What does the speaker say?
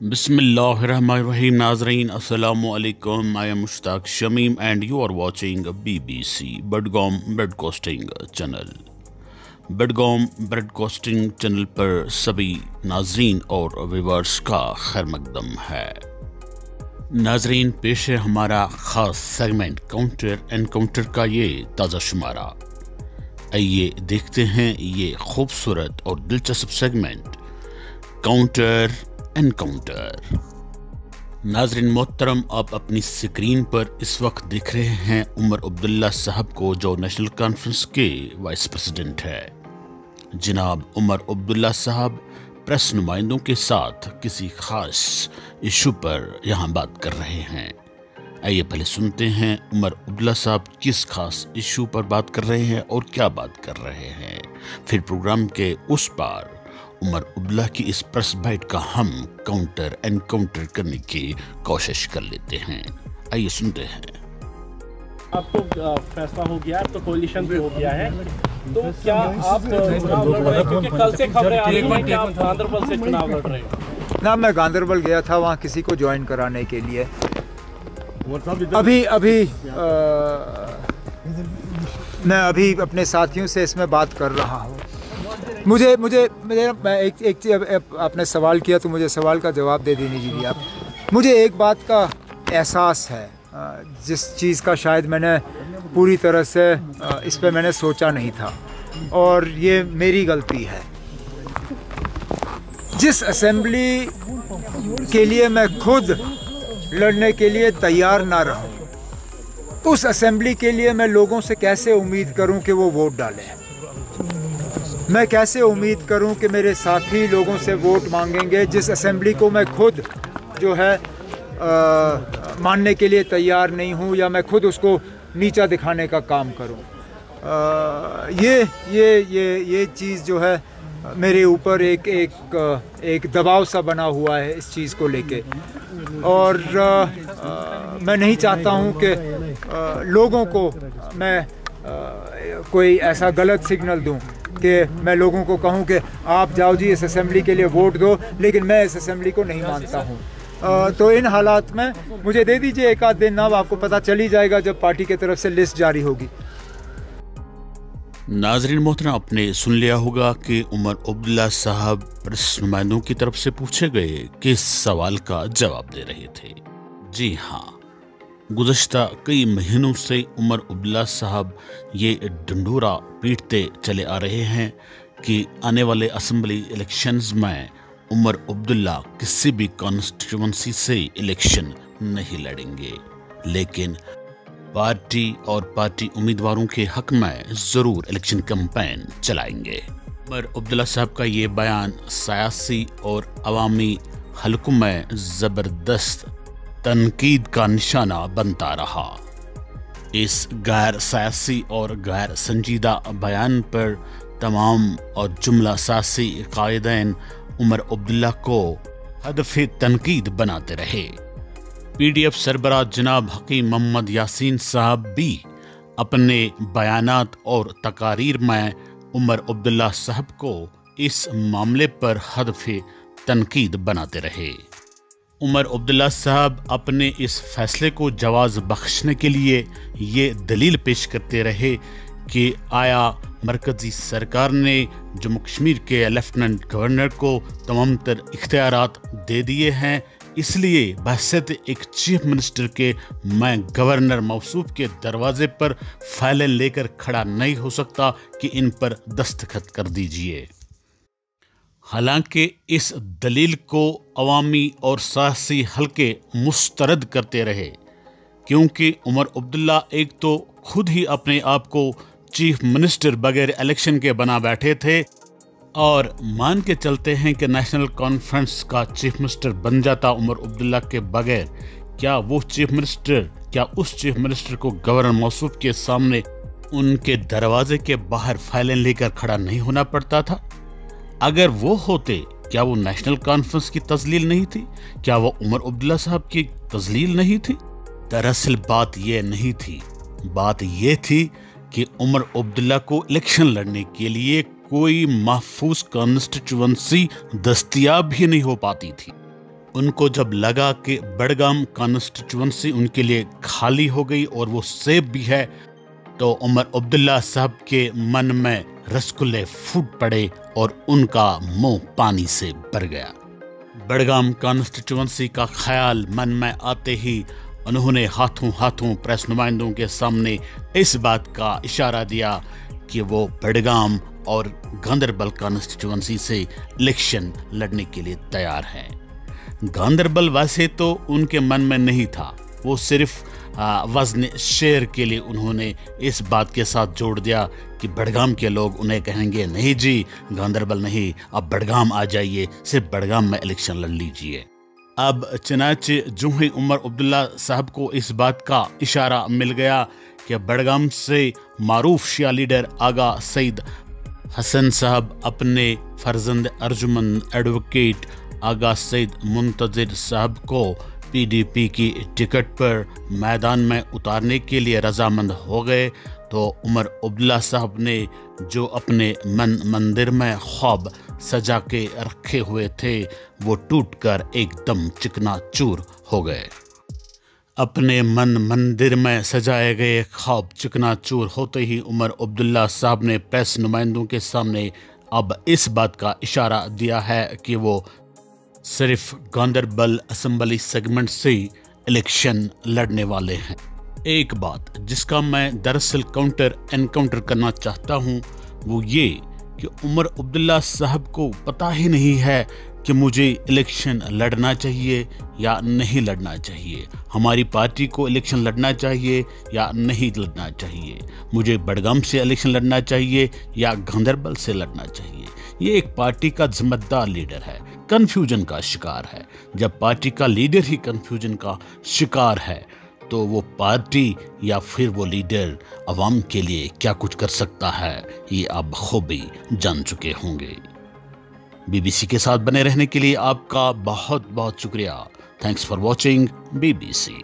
बिस्मिल्लाहिर्रहमानिर्रहीम नाज़रीन अस्सलामु अलैकुम। I am Mushtaq Shamim and you are watching BBC Budgam broadcasting channel. Budgam broadcasting channel पर सभी नाजरीन और व्यूअर्स का खैर मकदम है। नाजरीन, पेश है हमारा ख़ास सेगमेंट काउंटर एनकाउंटर का ये ताज़ा शुमारा। आइए देखते हैं ये खूबसूरत और दिलचस्प सेगमेंट काउंटर एनकाउंटर। नाजरीन मोहतरम, आप अपनी स्क्रीन पर इस वक्त देख रहे हैं उमर अब्दुल्ला साहब को, जो नेशनल कॉन्फ्रेंस के वाइस प्रेसिडेंट है। जनाब उमर अब्दुल्ला साहब प्रेस नुमाइंदों के साथ किसी खास इशू पर यहाँ बात कर रहे हैं। आइए पहले सुनते हैं उमर अब्दुल्ला साहब किस खास इशू पर बात कर रहे हैं और क्या बात कर रहे हैं। फिर प्रोग्राम के उस पार उमर अब्दुल्ला की इस प्रेस बाइट का हम काउंटर एनकाउंटर करने की कोशिश कर लेते हैं। आइए सुनते हैं। अब तो फैसला हो गया, अब तो कोलिशन भी हो गया है, तो क्या आप चुनाव लड़ रहे हैं? क्योंकि कल से खबरें आ रही हैं कि आप गांधरबल से चुनाव लड़ रहे हैं। ना, मैं गांधरबल गया था वहाँ किसी को ज्वाइन कराने के लिए। मैं अभी अपने साथियों से इसमें बात कर रहा हूँ। मुझे मैं एक आपने सवाल किया तो मुझे सवाल का जवाब दे दीजिए आप। मुझे एक बात का एहसास है, जिस चीज़ का शायद मैंने पूरी तरह से इस पे मैंने सोचा नहीं था, और ये मेरी गलती है। जिस असेंबली के लिए मैं खुद लड़ने के लिए तैयार ना रहूं, उस असेंबली के लिए मैं लोगों से कैसे उम्मीद करूं कि वो वोट डालें? मैं कैसे उम्मीद करूं कि मेरे साथी लोगों से वोट मांगेंगे, जिस असेंबली को मैं खुद जो है मानने के लिए तैयार नहीं हूं, या मैं खुद उसको नीचा दिखाने का काम करूं। ये चीज़ जो है मेरे ऊपर एक दबाव सा बना हुआ है इस चीज़ को लेके, और मैं नहीं चाहता हूं कि लोगों को मैं कोई ऐसा गलत सिग्नल दूं कि मैं लोगों को कहूं कि आप जाओ जी इस असेंबली के लिए वोट दो, लेकिन मैं इस असेंबली को नहीं मानता हूं। तो इन हालात में मुझे दे दीजिए एक आध दिन, अब आपको पता चल ही जाएगा जब पार्टी की तरफ से लिस्ट जारी होगी। नाजरीन मोहतरम, आपने सुन लिया होगा कि उमर अब्दुल्ला साहब प्रेस नुमाइंदों की तरफ से पूछे गए किस सवाल का जवाब दे रहे थे। जी हाँ, गुज़श्ता कई महीनों से उमर अब्दुल्ला साहब ये डंडोरा पीटते चले आ रहे हैं कि आने वाले असेंबली इलेक्शंस में उमर अब्दुल्ला किसी भी कॉन्स्टिट्यूंसी से इलेक्शन नहीं लड़ेंगे, लेकिन पार्टी और पार्टी उम्मीदवारों के हक में ज़रूर इलेक्शन कैंपेन चलाएंगे। उमर अब्दुल्ला साहब का ये बयान सियासी और अवामी हलकों में ज़बरदस्त तनकीद का निशाना बनता रहा। इस गैर सियासी और गैर संजीदा बयान पर तमाम और जुमला सासी कायदैन उमर अब्दुल्ला को हदफ़े तनकीद बनाते रहे। PDF सरबराह जनाब हकीम मोहम्मद यासीन साहब भी अपने बयानात और तकारीर में उमर अब्दुल्ला साहब को इस मामले पर हदफ़े तनकीद बनाते रहे। उमर अब्दुल्ला साहब अपने इस फैसले को जवाज़ बख्शने के लिए ये दलील पेश करते रहे कि आया मरकज़ी सरकार ने जम्मू कश्मीर के लेफ्टिनेंट गवर्नर को तमाम तर इख्तियारात दे दिए हैं, इसलिए बहैसियत एक चीफ मिनिस्टर के मैं गवर्नर मौसूफ के दरवाजे पर फाइलें लेकर खड़ा नहीं हो सकता कि इन पर दस्तखत कर दीजिए। हालांकि इस दलील को अवामी और सियासी हलके मुस्तरद करते रहे, क्योंकि उमर अब्दुल्ला एक तो खुद ही अपने आप को चीफ मिनिस्टर बगैर इलेक्शन के बना बैठे थे, और मान के चलते हैं कि नेशनल कॉन्फ्रेंस का चीफ मिनिस्टर बन जाता उमर अब्दुल्ला के बगैर, क्या उस चीफ मिनिस्टर को गवर्नर मौसूफ के सामने उनके दरवाजे के बाहर फाइलें लेकर खड़ा नहीं होना पड़ता था? अगर वो होते, क्या वो नेशनल कॉन्फ्रेंस की तजलील नहीं थी? क्या वो उमर अब्दुल्ला साहब की तजलील नहीं थी? दरअसल बात ये नहीं थी, बात ये थी कि उमर अब्दुल्ला को इलेक्शन लड़ने के लिए कोई महफूज कॉन्स्टिट्यूंसी दस्तयाब भी नहीं हो पाती थी। उनको जब लगा कि बडगाम कॉन्स्टिट्यूंसी उनके लिए खाली हो गई और वो सेफ भी है, तो उमर अब्दुल्ला साहब के मन में रसगुल्ले फूट पड़े और उनका मुंह पानी से भर गया। बडगाम कॉन्स्टिट्यूंसी का ख्याल मन में आते ही उन्होंने हाथों हाथों प्रेस नुमाइंदों के सामने इस बात का इशारा दिया कि वो बडगाम और गांदरबल कॉन्स्टिट्यूंसी से इलेक्शन लड़ने के लिए तैयार हैं। गांदरबल वैसे तो उनके मन में नहीं था, वो सिर्फ वजन शेर के लिए उन्होंने इस बात के साथ जोड़ दिया कि बडगाम के लोग उन्हें कहेंगे नहीं जी गांदरबल नहीं, अब बडगाम आ जाइए, सिर्फ बडगाम में इलेक्शन लड़ लीजिए। अब चनाचे जो ही उमर अब्दुल्ला साहब को इस बात का इशारा मिल गया कि बडगाम से मारूफ शिया लीडर आगा सईद हसन साहब अपने फर्जंद अर्जुमंद एडवोकेट आगा सईद मुंतजिर साहब को पीडीपी की टिकट पर मैदान में उतारने के लिए रजामंद हो गए, तो उमर अब्दुल्ला साहब ने जो अपने मन मंदिर में ख्वाब सजा के रखे हुए थे वो टूटकर एकदम चिकनाचूर हो गए। अपने मन मंदिर में सजाए गए ख्वाब चिकनाचूर होते ही उमर अब्दुल्ला साहब ने प्रेस नुमाइंदों के सामने अब इस बात का इशारा दिया है कि वो सिर्फ गांदरबल असेंबली सेगमेंट से इलेक्शन लड़ने वाले हैं। एक बात जिसका मैं दरअसल काउंटर एनकाउंटर करना चाहता हूं वो ये कि उमर अब्दुल्ला साहब को पता ही नहीं है कि मुझे इलेक्शन लड़ना चाहिए या नहीं लड़ना चाहिए, हमारी पार्टी को इलेक्शन लड़ना चाहिए या नहीं लड़ना चाहिए, मुझे बडगाम से इलेक्शन लड़ना चाहिए या गांदरबल से लड़ना चाहिए। ये एक पार्टी का जिम्मेदार लीडर है, कन्फ्यूजन का शिकार है। जब पार्टी का लीडर ही कन्फ्यूजन का शिकार है तो वो पार्टी या फिर वो लीडर अवाम के लिए क्या कुछ कर सकता है ये आप बखूबी जान चुके होंगे। बीबीसी के साथ बने रहने के लिए आपका बहुत बहुत शुक्रिया। Thanks for watching BBC.